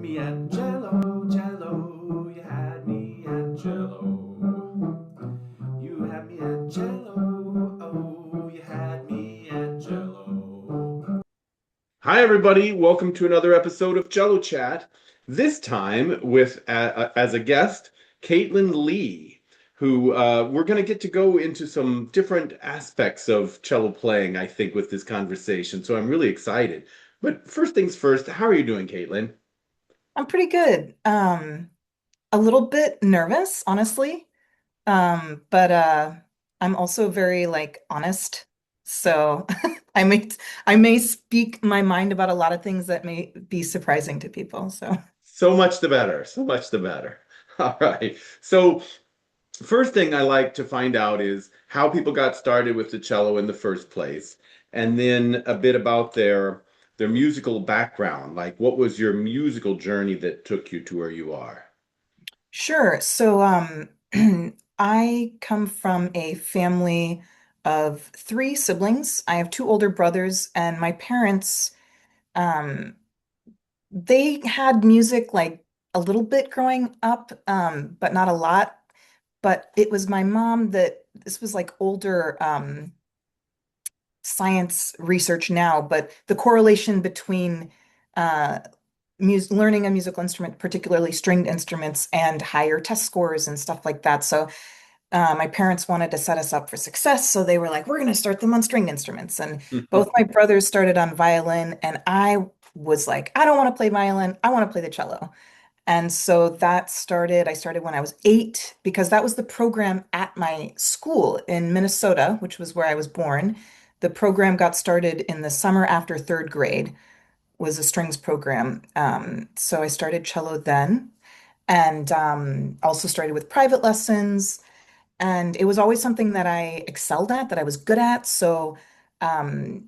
me at Cello, Cello. You had me at Cello. You had me at Cello. Oh, you had me at Cello. Hi, everybody. Welcome to another episode of Cello Chat. This time with, as a guest, Caitlin Lee, who we're going to get to go into some different aspects of cello playing, I think, with this conversation. So I'm really excited. But first things first, how are you doing, Caitlin? I'm pretty good. A little bit nervous, honestly. But I'm also very honest. So I may I may speak my mind about a lot of things that may be surprising to people. So So much the better. So much the better. All right. So, first thing I like to find out is how people got started with the cello in the first place, and then a bit about their musical background. Like, what was your musical journey that took you to where you are? sure. So I come from a family of three siblings. I have two older brothers, and my parents um they had music like a little bit growing up, but not a lot. But it was my mom that this was like older science research now, but the correlation between uh, learning a musical instrument, particularly stringed instruments, and higher test scores and stuff like that. So my parents wanted to set us up for success, so they were like, "We're going to start them on stringed instruments." And both my brothers started on violin, and I was like, "I don't want to play violin. I want to play the cello." And so I started when I was 8 because that was the program at my school in Minnesota, which was where I was born. The program got started in the summer after third grade, was a strings program. So I started cello then and also started with private lessons. And it was always something that I excelled at, that I was good at. So um,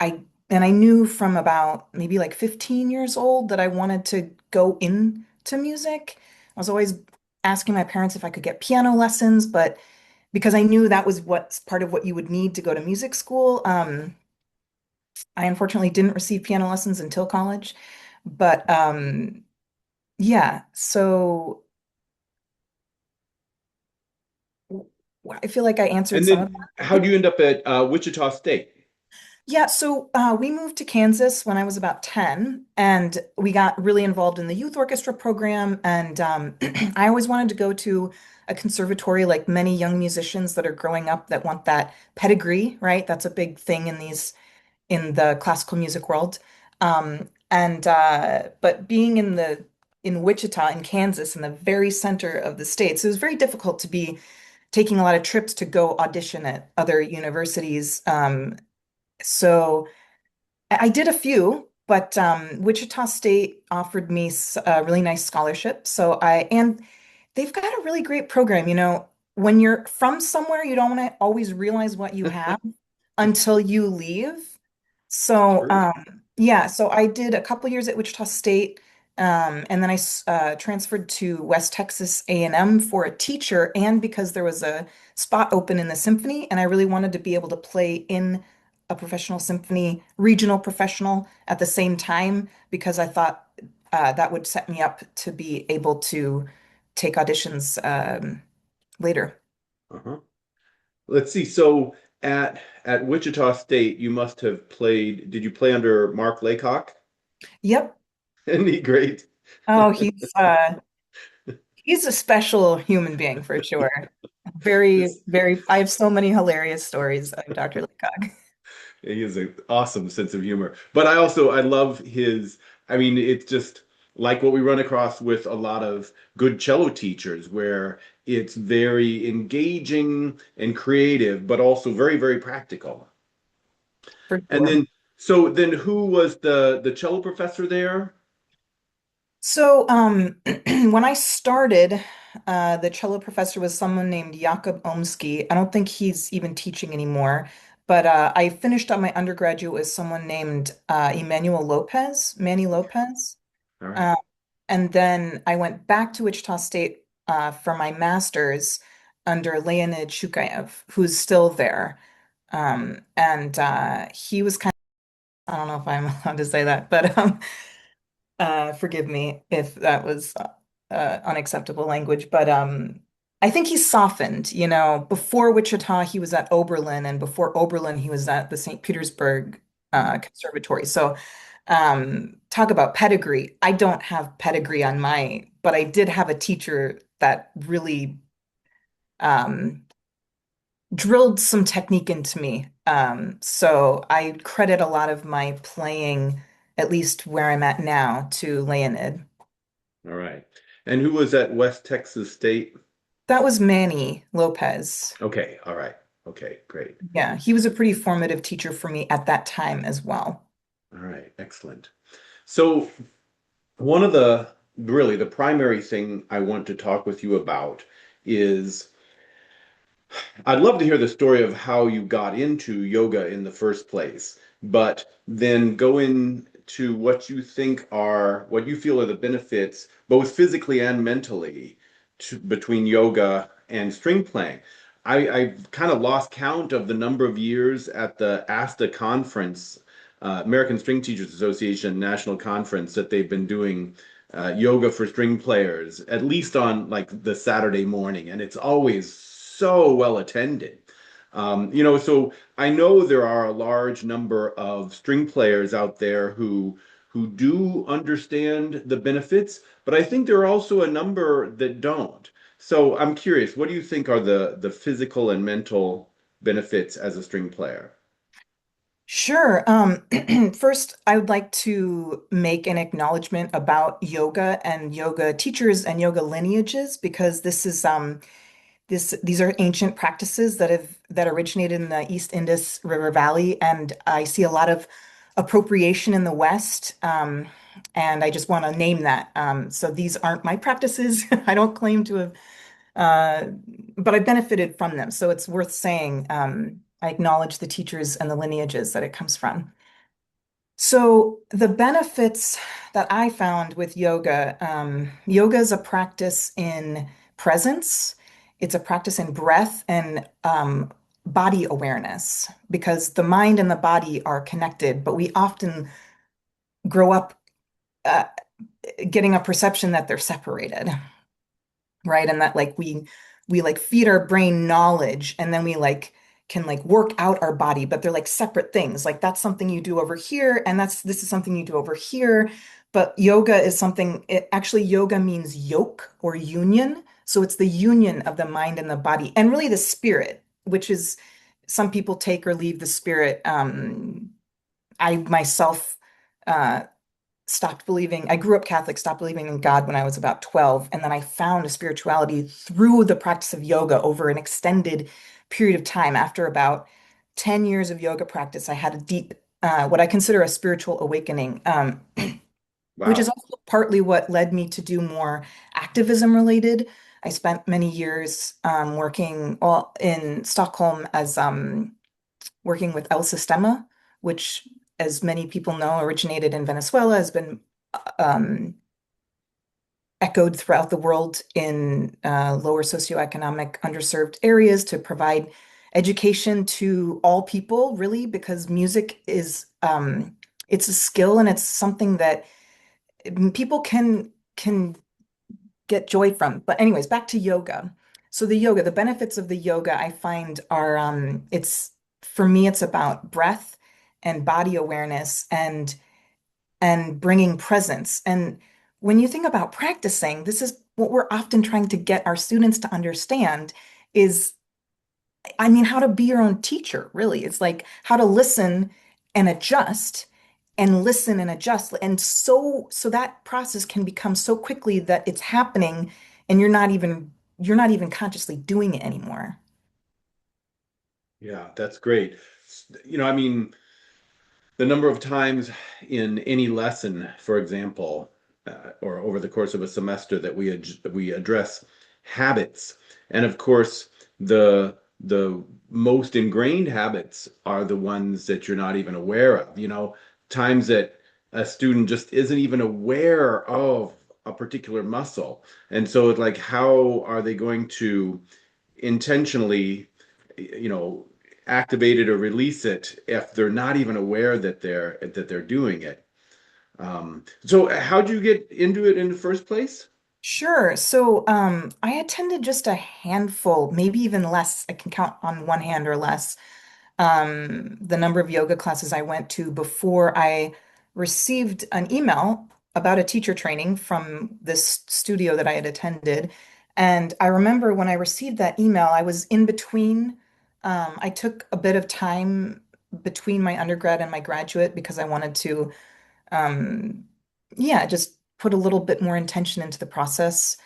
I knew from about maybe like 15 years old that I wanted to go into music. I was always asking my parents if I could get piano lessons, but because I knew that was what's part of what you would need to go to music school, I unfortunately didn't receive piano lessons until college. But yeah, so I feel like I answered And some of. then, how do you end up at Wichita State? Yeah, so we moved to Kansas when I was about 10, and we got really involved in the youth orchestra program. And I always wanted to go to a conservatory like many young musicians that are growing up that want that pedigree, right? That's a big thing in the classical music world. But being in Wichita, in Kansas, in the very center of the states, it was very difficult to be taking a lot of trips to go audition at other universities. So I did a few, but Wichita State offered me a really nice scholarship. And they've got a really great program. When you're from somewhere, you don't want to always realize what you have until you leave. So True. yeah, so I did a couple years at Wichita State, and then I transferred to West Texas A&M for a teacher, and because there was a spot open in the symphony, and I really wanted to be able to play in a professional symphony, regional professional at the same time, because I thought that would set me up to be able to take auditions later. Uh-huh. Let's see. So at Wichita State, you must have played. Did you play under Mark Laycock? Yep. Isn't he great? Oh, he's a special human being for sure. Very, This very, I have so many hilarious stories of Dr. Leacock. He has an awesome sense of humor. But I love his, I mean, it's just like what we run across with a lot of good cello teachers, where it's very engaging and creative, but also very, very practical. For And sure. so then who was the cello professor there? So, when I started, the cello professor was someone named Jakob Ohmsky. I don't think he's even teaching anymore, but I finished up my undergraduate with someone named Emmanuel Lopez, Manny Lopez. All right. Uh, and then I went back to Wichita State for my master's under Leonid Shukayev, who's still there. And he was kind of, I don't know if I'm allowed to say that, but Forgive me if that was unacceptable language, but I think he's softened. You know, before Wichita, he was at Oberlin, and before Oberlin, he was at the St. Petersburg Conservatory. So, talk about pedigree. I don't have pedigree on my, but I did have a teacher that really um, drilled some technique into me. So I credit a lot of my playing, at least where I'm at now, to Leonid. All right. And who was at West Texas State? That was Manny Lopez. Okay, all right. Okay, great. Yeah, he was a pretty formative teacher for me at that time as well. All right, excellent. So one of the really the primary thing I want to talk with you about is I'd love to hear the story of how you got into yoga in the first place, but then go into what you feel are the benefits, both physically and mentally, between yoga and string playing. I've kind of lost count of the number of years at the ASTA conference, American String Teachers Association National Conference, that they've been doing yoga for string players, at least on like the Saturday morning, and it's always so well attended. So I know there are a large number of string players out there who do understand the benefits, but I think there are also a number that don't. So I'm curious, what do you think are the physical and mental benefits as a string player? Sure. First, I would like to make an acknowledgement about yoga and yoga teachers and yoga lineages because these are ancient practices that originated in the East Indus River Valley, and I see a lot of appropriation in the West. And I just want to name that. So these aren't my practices. I don't claim to have, uh, but I benefited from them. So it's worth saying. I acknowledge the teachers and the lineages that it comes from. So the benefits that I found with yoga, yoga is a practice in presence. It's a practice in breath and body awareness because the mind and the body are connected, but we often grow up uh, getting a perception that they're separated, right? And that like we like feed our brain knowledge and then we like can like work out our body, but they're like separate things. Like that's something you do over here and this is something you do over here. But yoga is something it actually yoga means yoke or union. So it's the union of the mind and the body and really the spirit, which is some people take or leave the spirit. I myself uh I grew up Catholic, stopped believing in God when I was about 12. And then I found a spirituality through the practice of yoga over an extended period of time. After about 10 years of yoga practice, I had a deep, what I consider a spiritual awakening, which is Wow. also partly what led me to do more activism related. I spent many years working well, in Stockholm as working with El Sistema, which, as many people know, originated in Venezuela, has been um, echoed throughout the world in lower socioeconomic underserved areas to provide education to all people, really, because music is it's a skill and it's something that people can get joy from. But anyways, back to yoga. So the benefits of the yoga I find are it's for me it's about breath and body awareness and bringing presence. And when you think about practicing, this is what we're often trying to get our students to understand is, I mean, how to be your own teacher, really. It's like how to listen and adjust and listen and adjust. And so that process can become so quickly that it's happening and you're not even consciously doing it anymore. Yeah, that's great. I mean, the number of times in any lesson, for example, or over the course of a semester that we address habits, and of course the most ingrained habits are the ones that you're not even aware of. Times that a student just isn't even aware of a particular muscle, and so it's like, how are they going to intentionally, you know, activate it or release it if they're not even aware that they're doing it. So how'd you get into it in the first place? Sure. So, I attended just a handful, maybe even less. I can count on one hand or less, the number of yoga classes I went to before I received an email about a teacher training from this studio that I had attended. And I remember when I received that email, I was in between. I took a bit of time between my undergrad and my graduate because I wanted to um, yeah, just put a little bit more intention into the process.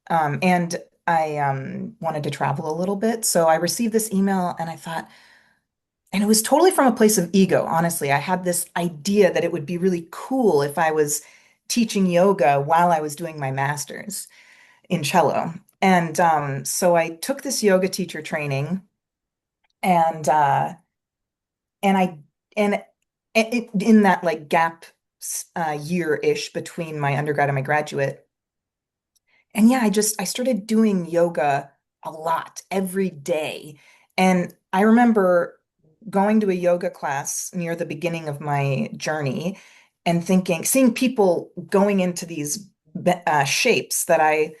And I wanted to travel a little bit. So I received this email and I thought, and it was totally from a place of ego, honestly. I had this idea that it would be really cool if I was teaching yoga while I was doing my master's in cello. And so I took this yoga teacher training and and I and in that like gap year-ish between my undergrad and my graduate. And yeah, I started doing yoga a lot every day. And I remember going to a yoga class near the beginning of my journey and thinking, seeing people going into these shapes that I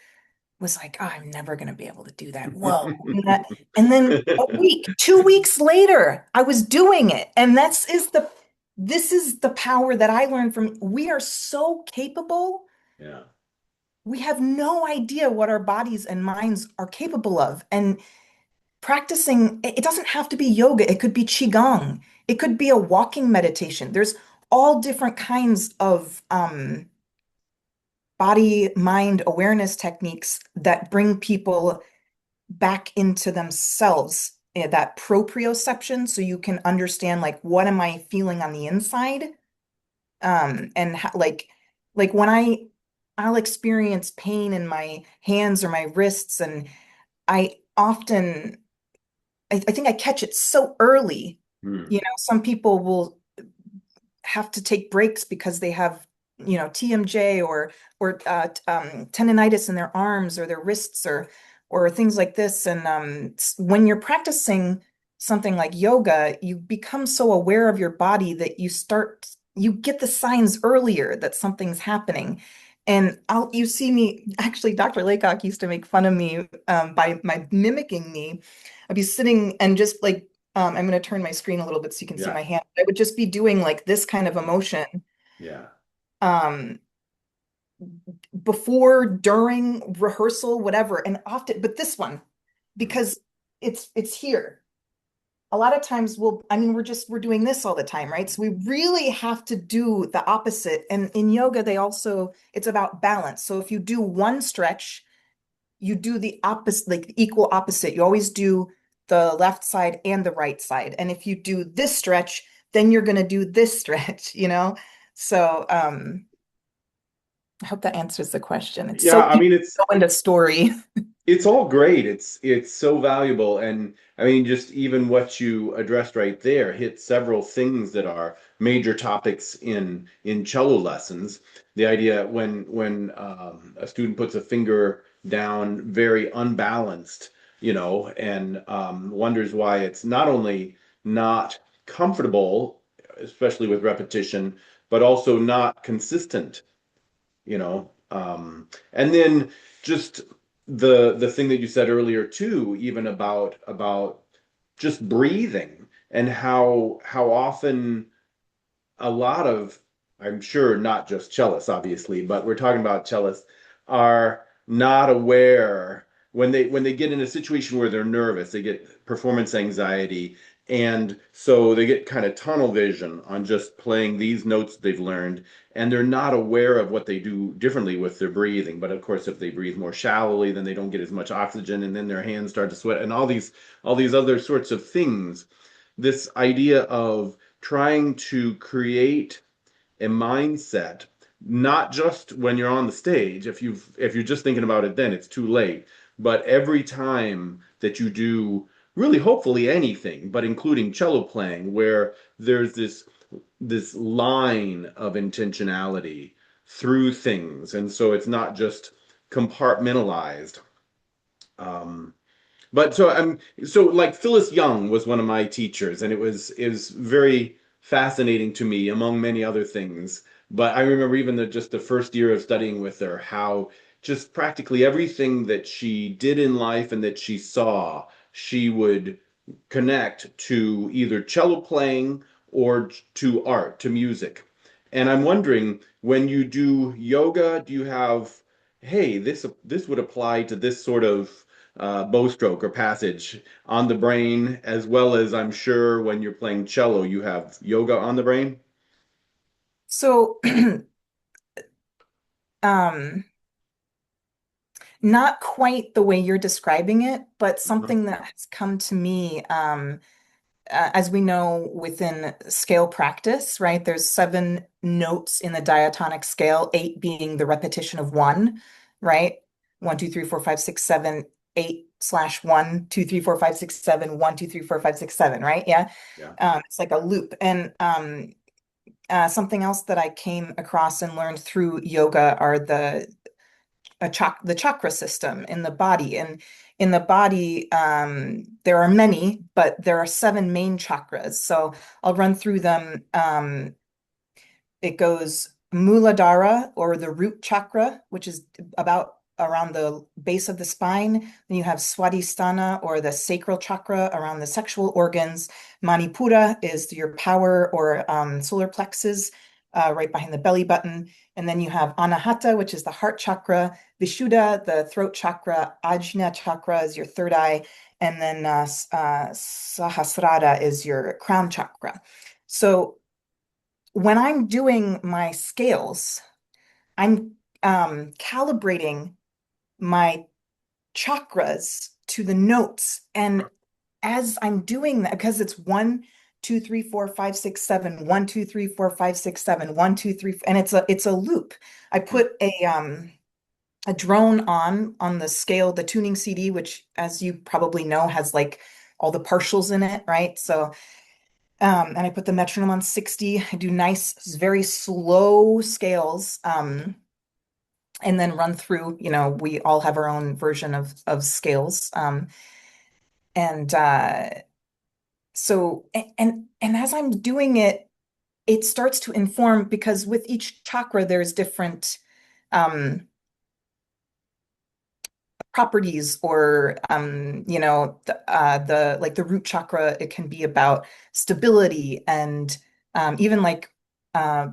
was like, oh, I'm never going to be able to do that. Whoa. And then a week, 2 weeks later, I was doing it. And this is the power that I learned from. We are so capable. Yeah. We have no idea what our bodies and minds are capable of. And practicing, it doesn't have to be yoga. It could be qigong. It could be a walking meditation. There's all different kinds of body mind awareness techniques that bring people back into themselves, that proprioception, so you can understand like what am I feeling on the inside, and how, like when I'll experience pain in my hands or my wrists, and I often I think I catch it so early. Hmm. You know, some people will have to take breaks because they have, TMJ or tendonitis in their arms or their wrists or things like this. And when you're practicing something like yoga, you become so aware of your body that you get the signs earlier that something's happening. And you see me, actually, Dr. Laycock used to make fun of me by my mimicking me. I'd be sitting and just like I'm going to turn my screen a little bit so you can see Yeah. my hand. I would just be doing like this kind of emotion Yeah. um, before, during rehearsal, whatever. And often, but this one, Hmm. because it's here. A lot of times I mean, we're doing this all the time, right? So we really have to do the opposite. And in yoga, it's about balance. So if you do one stretch, you do the opposite, like the equal opposite. You always do the left side and the right side. And if you do this stretch, then you're going to do this stretch, you know? So, I hope that answers the question. It's Yeah, so I easy mean to go into story. it's all great. It's so valuable. And I mean, just even what you addressed right there hit several things that are major topics in cello lessons. The idea when a student puts a finger down very unbalanced, and wonders why it's not only not comfortable, especially with repetition, but also not consistent, and then just the thing that you said earlier too, even about just breathing and how often a lot of, I'm sure not just cellists, obviously, but we're talking about cellists are not aware when they get in a situation where they're nervous, they get performance anxiety, and so they get kind of tunnel vision on just playing these notes they've learned, and they're not aware of what they do differently with their breathing. But of course, if they breathe more shallowly, then they don't get as much oxygen, and then their hands start to sweat, and all these other sorts of things. This idea of trying to create a mindset, not just when you're on the stage. If you're just thinking about it, then it's too late. But every time that you do, really, hopefully anything, but including cello playing, where there's this line of intentionality through things, and so it's not just compartmentalized. Um, but so like Phyllis Young was one of my teachers, and it was very fascinating to me, among many other things, But I remember even just the first year of studying with her, how just practically everything that she did in life and that she saw, she would connect to either cello playing or to art, to music. And I'm wondering, when you do yoga, do you have, hey, this would apply to this sort of bow stroke or passage on the brain, as well as I'm sure when you're playing cello, you have yoga on the brain? So, um, not quite the way you're describing it, but Uh-huh. something that has come to me, as we know within scale practice, right? There's seven notes in the diatonic scale, eight being the repetition of one, right? One, two, three, four, five, six, seven, eight slash one, two, three, four, five, six, seven, one, two, three, four, five, six, seven, right? Yeah. Yeah. It's like a loop. And something else that I came across and learned through yoga are the chakra system in the body. And in the body, there are many, but there are seven main chakras. So I'll run through them. It goes Muladhara, or the root chakra, which is about around the base of the spine. Then you have Swadhisthana, or the sacral chakra, around the sexual organs. Manipura is your power or solar plexus, right behind the belly button. And then you have Anahata, which is the heart chakra. Vishuddha, the throat chakra. Ajna chakra is your third eye. And then Sahasrara is your crown chakra. So when I'm doing my scales, I'm calibrating my chakras to the notes. And as I'm doing that, because it's one, two, three, four, five, six, seven, one, two, three, four, five, six, seven, one, two, three, and it's a loop. I put a drone on the scale, the tuning CD, which, as you probably know, has like all the partials in it, right? So and I put the metronome on 60. I do nice, very slow scales, and then run through, we all have our own version of scales. And so, and as I'm doing it, it starts to inform, because with each chakra, there's different um, properties, or the like the root chakra, it can be about stability, and even like uh,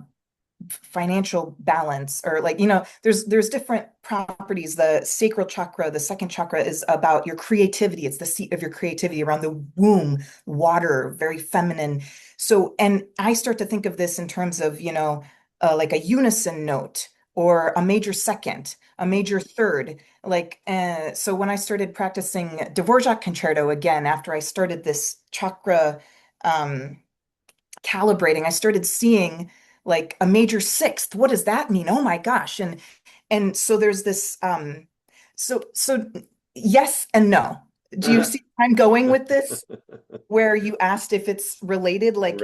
financial balance, or like, there's different properties. The sacral chakra, the second chakra, is about your creativity. It's the seat of your creativity, around the womb, water, very feminine. So, and I start to think of this in terms of, like a unison note, or a major second, a major third. Like, so when I started practicing Dvorak concerto again, after I started this chakra um calibrating, I started seeing like a major sixth. What does that mean? Oh my gosh. And so there's this so yes and no. Do you see where I'm going with this? Where you asked if it's related, like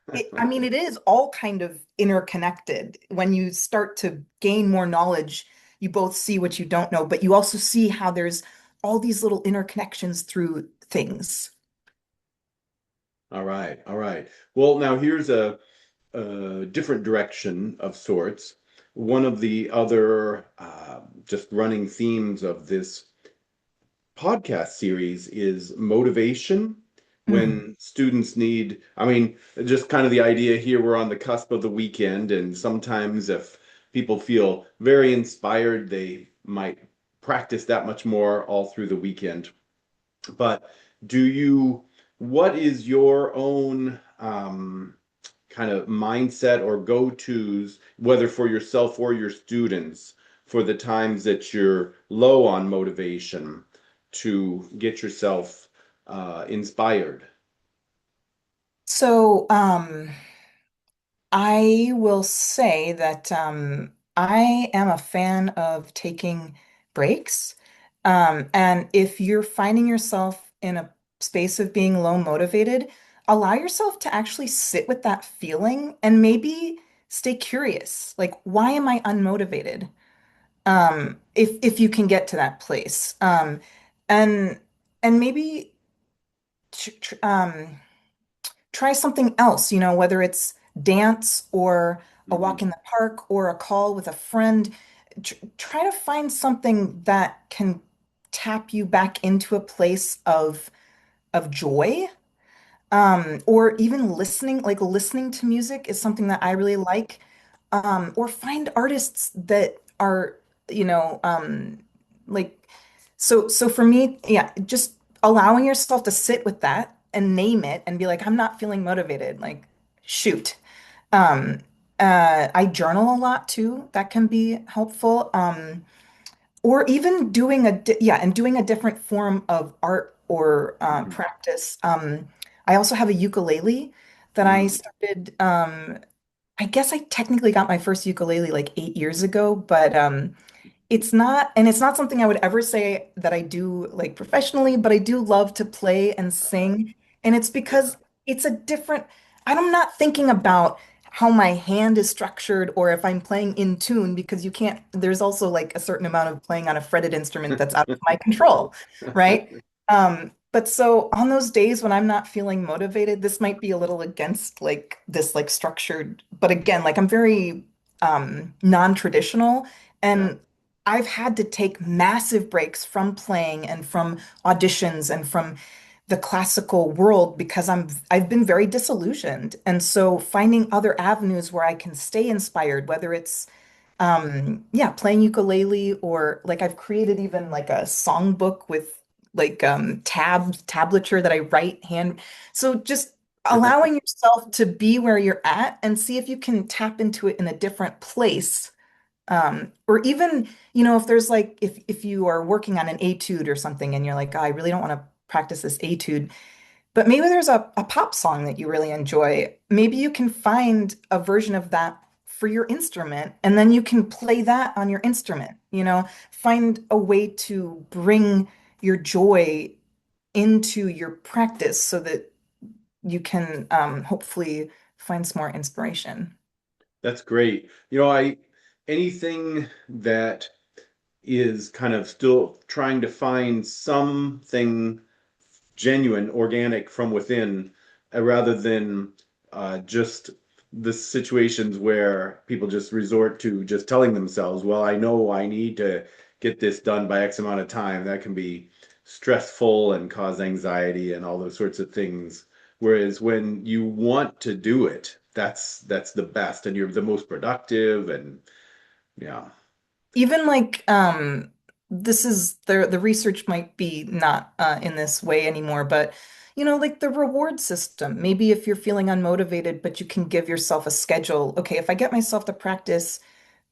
Right. I mean, it is all kind of interconnected. When you start to gain more knowledge, you both see what you don't know, but you also see how there's all these little interconnections through things. All right. All right. Well, now here's a different direction of sorts. One of the other just running themes of this podcast series is motivation Mm. when students need, I mean, just kind of the idea here, we're on the cusp of the weekend, and sometimes if people feel very inspired, they might practice that much more all through the weekend. But do you, what is your own kind of mindset or go-tos, whether for yourself or your students, for the times that you're low on motivation to get yourself inspired? So, I will say that I am a fan of taking breaks. And if you're finding yourself in a space of being low motivated, allow yourself to actually sit with that feeling and maybe stay curious. Like, why am I unmotivated? If you can get to that place. And and maybe tr tr try something else, whether it's dance, or a walk Hmm. in the park or a call with a friend. Try to find something that can tap you back into a place of joy. Or even listening, like listening to music is something that I really like. Or find artists that are, you know, like so for me, yeah, just allowing yourself to sit with that and name it and be like, I'm not feeling motivated. Like, shoot. Um, I journal a lot too. That can be helpful. Or even doing yeah, and doing a different form of art or Hmm. practice. I also have a ukulele that I Mm. started. I guess I technically got my first ukulele like 8 years ago, but it's not something I would ever say that I do like professionally, but I do love to play and sing. And it's Yeah. because it's a different, I'm not thinking about how my hand is structured or if I'm playing in tune because you can't, there's also like a certain amount of playing on a fretted instrument that's out of my control, right? But so on those days when I'm not feeling motivated, this might be a little against like this like structured, but again, like I'm very non-traditional. Yeah. And I've had to take massive breaks from playing and from auditions and from the classical world because I've been very disillusioned. And so finding other avenues where I can stay inspired, whether it's yeah, playing ukulele or like I've created even like a songbook with like tablature that I write hand. So just allowing yourself to be where you're at and see if you can tap into it in a different place, or even, you know, if there's like if you are working on an etude or something and you're like, oh, I really don't want to practice this etude, but maybe there's a pop song that you really enjoy. Maybe you can find a version of that for your instrument, and then you can play that on your instrument, you know, find a way to bring your joy into your practice so that you can hopefully find some more inspiration. That's great. Anything that is kind of still trying to find something genuine, organic from within, rather than just the situations where people just resort to just telling themselves, well, I know I need to get this done by X amount of time. That can be stressful and cause anxiety and all those sorts of things. Whereas when you want to do it, that's the best and you're the most productive and yeah. Even like this is the research might be not in this way anymore, but you know, like the reward system. Maybe if you're feeling unmotivated, but you can give yourself a schedule. Okay, if I get myself to practice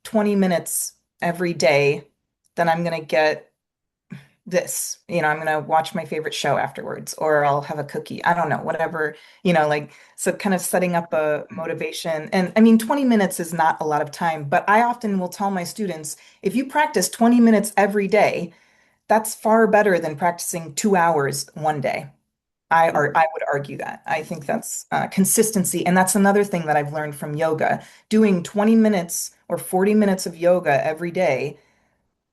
20 minutes every day, then I'm gonna get this. You know, I'm gonna watch my favorite show afterwards, or I'll have a cookie. I don't know, whatever, you know, like so kind of setting up a motivation. And I mean, 20 minutes is not a lot of time, but I often will tell my students, if you practice 20 minutes every day, that's far better than practicing 2 hours one day. I Mhm. would argue that. I think that's consistency. And that's another thing that I've learned from yoga. Doing 20 minutes or 40 minutes of yoga every day,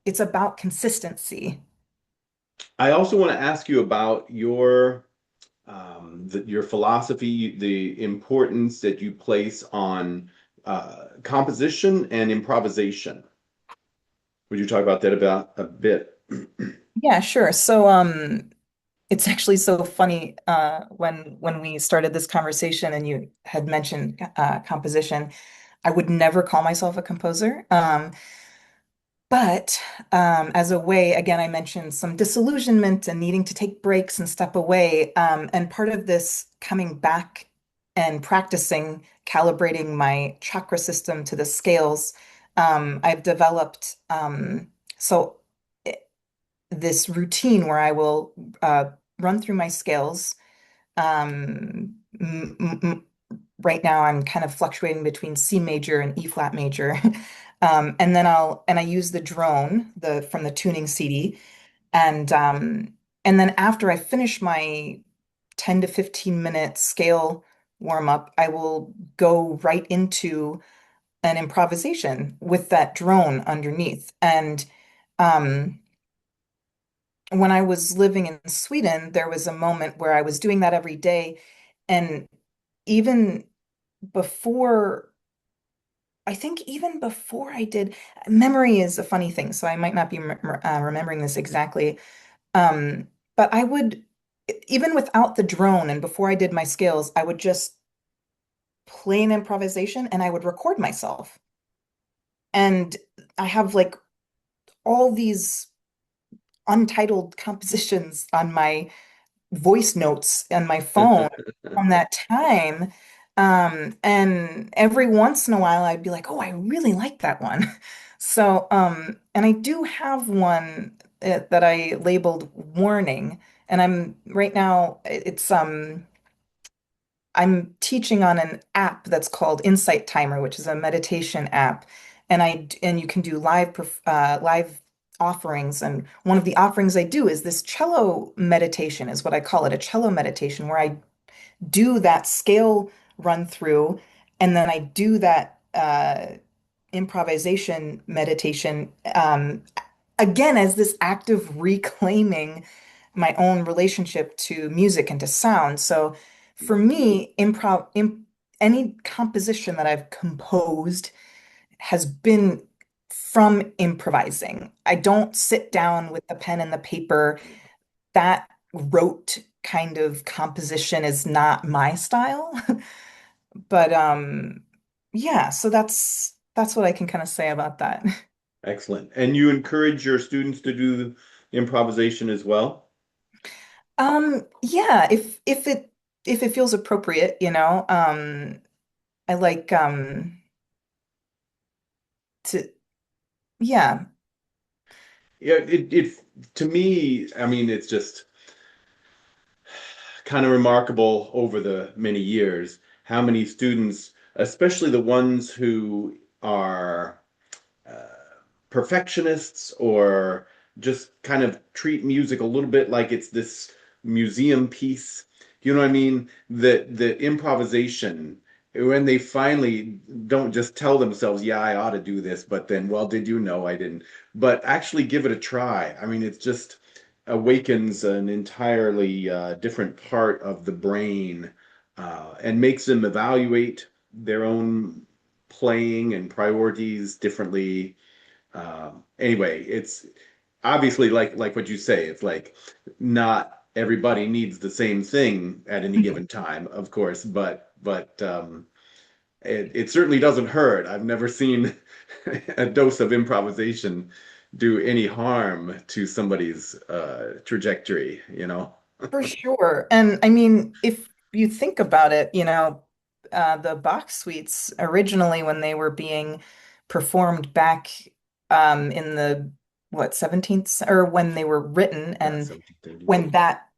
it's about consistency. I also want to ask you about your philosophy, the importance that you place on composition and improvisation. Would you talk about that about a bit? Yeah, sure. So, it's actually so funny when we started this conversation and you had mentioned composition. I would never call myself a composer. But as a way, again, I mentioned some disillusionment and needing to take breaks and step away. And part of this coming back and practicing calibrating my chakra system to the scales, I've developed so i- this routine where I will run through my scales. Right now, I'm kind of fluctuating between C major and E flat major. And then I use the drone, the from the tuning CD. And then after I finish my 10 to 15 minute scale warm up, I will go right into an improvisation with that drone underneath. And um, when I was living in Sweden, there was a moment where I was doing that every day. And even before I think even before I did, memory is a funny thing, so I might not be remembering this exactly. Um, but I would, even without the drone and before I did my scales, I would just play an improvisation and I would record myself. And I have like all these untitled compositions on my voice notes on my phone from that time. And every once in a while, I'd be like, oh, I really like that one. So, and I do have one that I labeled warning. And I'm right now, I'm teaching on an app that's called Insight Timer, which is a meditation app, and you can do live offerings. And one of the offerings I do is this cello meditation, is what I call it, a cello meditation, where I do that scale run through, and then I do that improvisation meditation again as this act of reclaiming my own relationship to music and to sound. So for me, any composition that I've composed has been from improvising. I don't sit down with the pen and the paper. That rote kind of composition is not my style. But yeah, so that's what I can kind of say about that. Excellent. And you encourage your students to do improvisation as well? Yeah, if it feels appropriate, I like to yeah. Yeah, it to me, I mean, it's just kind of remarkable over the many years how many students, especially the ones who are uh, perfectionists or just kind of treat music a little bit like it's this museum piece. You know what I mean? The improvisation, when they finally don't just tell themselves, yeah, I ought to do this, but then, well, did you know I didn't? But actually give it a try. I mean, it just awakens an entirely different part of the brain and makes them evaluate their own playing and priorities differently. Anyway, it's obviously like what you say. It's like not everybody needs the same thing at any given time, of course, but it certainly doesn't hurt. I've never seen a dose of improvisation do any harm to somebody's trajectory, you know? For sure. And I mean, if you think about it, the Bach suites originally when they were being performed back in the what 17th or when they were written Yeah, and 1730s. when that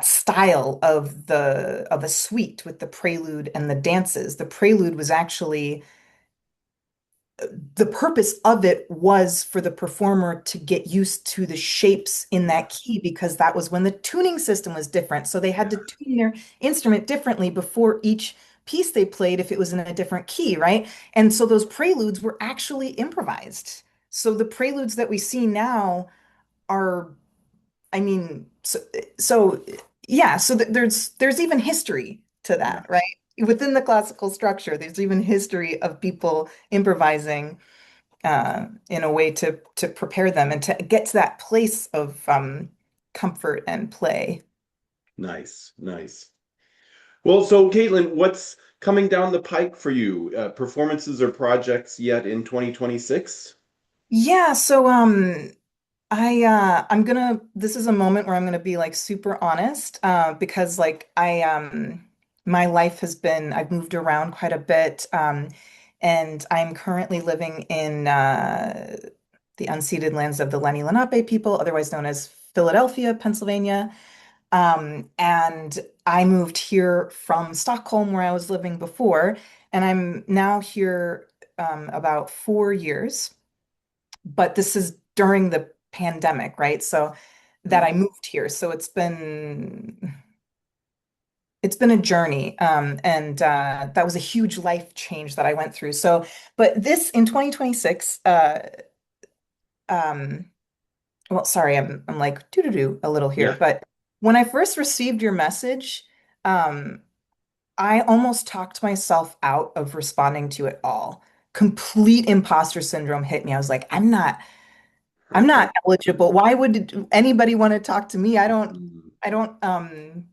style of a suite with the prelude and the dances, the prelude was actually the purpose of it was for the performer to get used to the shapes in Yeah, that key because that was when the tuning system was different. So they had yeah, to tune their instrument differently before each piece they played if it was in a different key, right? And so those preludes were actually improvised. So the preludes that we see now are, I mean, so yeah, so there's even history to yeah. that, right? Within the classical structure, there's even history of people improvising in a way to prepare them and to get to that place of comfort and play. Nice, nice. Well, so Caitlin, what's coming down the pike for you? Performances or projects yet in 2026? Yeah, so I'm gonna this is a moment where I'm gonna be like super honest because like my life has been I've moved around quite a bit and I'm currently living in the unceded lands of the Lenni Lenape people, otherwise known as Philadelphia, Pennsylvania. And I moved here from Stockholm, where I was living before, and I'm now here about 4 years. But this is during the pandemic, right? So that I Mm. moved here. So it's been a journey, and that was a huge life change that I went through. So, but this in 2026, um, well, sorry, I'm like doo doo doo a little here, Yeah. but when I first received your message. Um, I almost talked myself out of responding to it all. Complete imposter syndrome hit me. I was like, I'm not eligible. Why would anybody want to talk to me? Mm, I don't,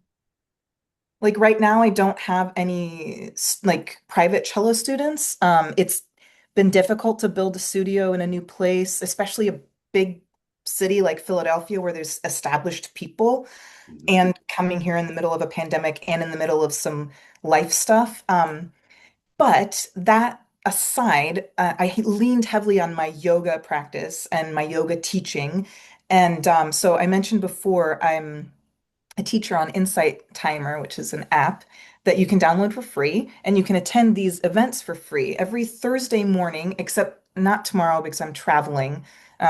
like right now, I don't have any like private cello students. It's been difficult to build a studio in a new place, especially a big city like Philadelphia where there's established people, mhm, and coming here in the middle of a pandemic and in the middle of some life stuff. But that aside, I leaned heavily on my yoga practice and my yoga teaching. And so I mentioned before, I'm a teacher on Insight Timer, which is an app that you can download for free, and you can attend these events for free every Thursday morning, except not tomorrow because I'm traveling.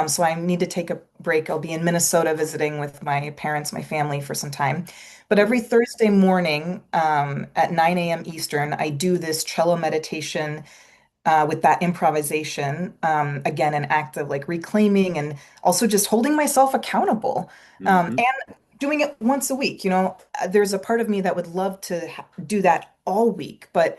So I need to take a break. I'll be in Minnesota visiting with my parents, my family for some time. But every cool. Thursday morning at 9 a.m. Eastern, I do this cello meditation with that improvisation. Again, an act of like reclaiming and also just holding myself accountable. Hmm. And doing it once a week. There's a part of me that would love to do that all week, but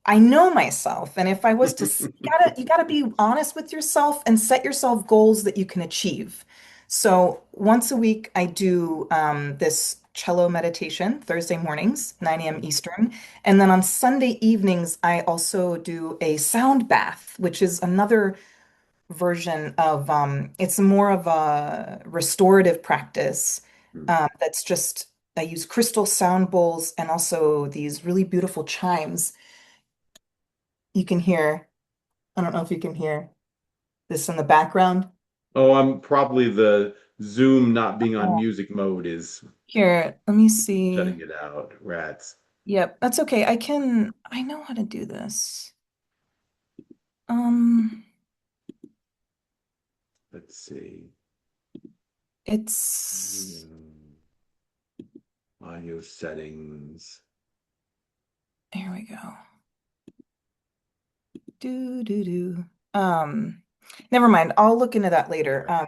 I know myself, and if I was to, you gotta be honest with yourself and set yourself goals that you can achieve. So once a week, I do this cello meditation Thursday mornings, 9 a.m. Eastern, and then on Sunday evenings, I also do a sound bath, which is another version of it's more of a restorative practice that's just I use crystal sound bowls and also these really beautiful chimes you can hear. I don't know if you can hear this in the background. Oh, I'm probably the Zoom not being on Oh. music mode is Here, let me see. shutting it out. Rats. Yep, that's okay. I know how to do this. Let's see. It's Audio settings. Here we go. Do. Um, Never mind. I'll look into that later. There.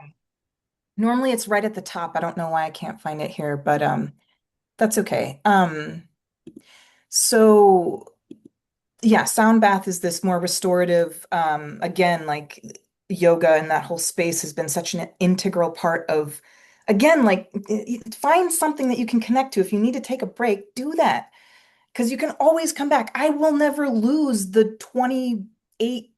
Normally it's right at the top. I don't know why I can't find it here, but that's okay. So yeah, sound bath is this more restorative, again, like yoga and that whole space has been such an integral part of, again, like find something that you can connect to. If you need to take a break, do that because you can always come back. I will never lose the 28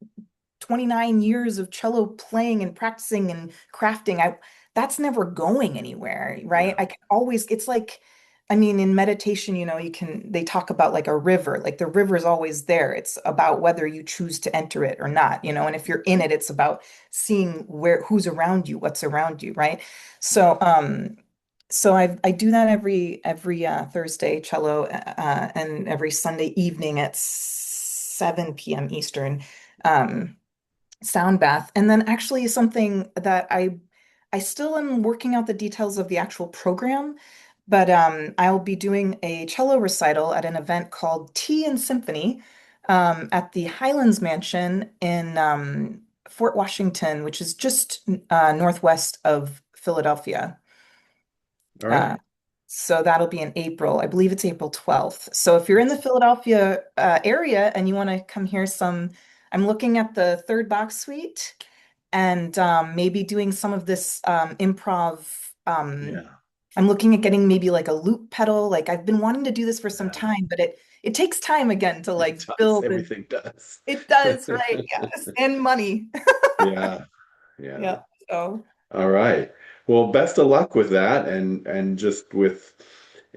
29 years of cello playing and practicing and crafting. That's never going anywhere, right? Yeah. I can always, it's like, I mean, in meditation, they talk about like a river, like the river is always there. It's about whether you choose to enter it or not, and if you're in it, it's about seeing who's around you, what's around you, right? So, I do that every Thursday cello, and every Sunday evening at 7 p.m. Eastern. Um, Sound bath. And then actually something that I still am working out the details of the actual program, but I'll be doing a cello recital at an event called Tea and Symphony at the Highlands Mansion in Fort Washington, which is just northwest of Philadelphia. All Uh, right. so that'll be in April. I believe it's April 12th. So if you're in the That's Philadelphia area and you want to come hear I'm looking at the third box suite and maybe doing some of this improv. yeah. I'm looking at getting maybe like a loop pedal. Like I've been wanting to do this for some Yeah. time, but it takes time again to It like does. build it. Everything does. It does, right? Yes, and money. Yeah. Yeah. Yeah. So All right. Well, best of luck with that and just with,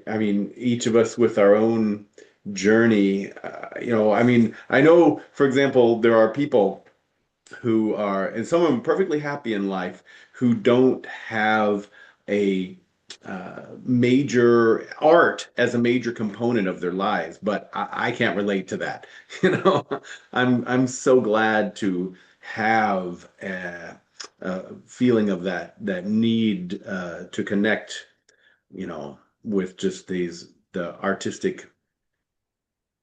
I mean, each of us with our own journey. I mean, I know, for example, there are people who are, and some of them perfectly happy in life, who don't have a major art as a major component of their lives. But I can't relate to that. You know, I'm so glad to have a feeling of that need to connect, with just the artistic,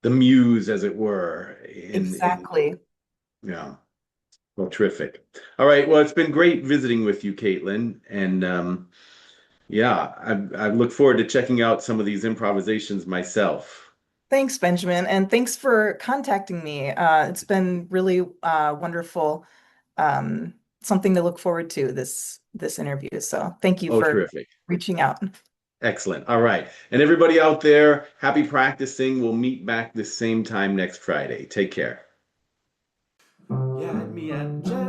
the muse, as it were, in exactly. yeah. Well, terrific. All right. Well, it's been great visiting with you, Caitlin. And yeah, I look forward to checking out some of these improvisations myself. Thanks, Benjamin, and thanks for contacting me. It's been really wonderful, something to look forward to this interview. So thank you Oh, for terrific. reaching out. Excellent. All right. And everybody out there, happy practicing. We'll meet back the same time next Friday. Take care. You had me at jello.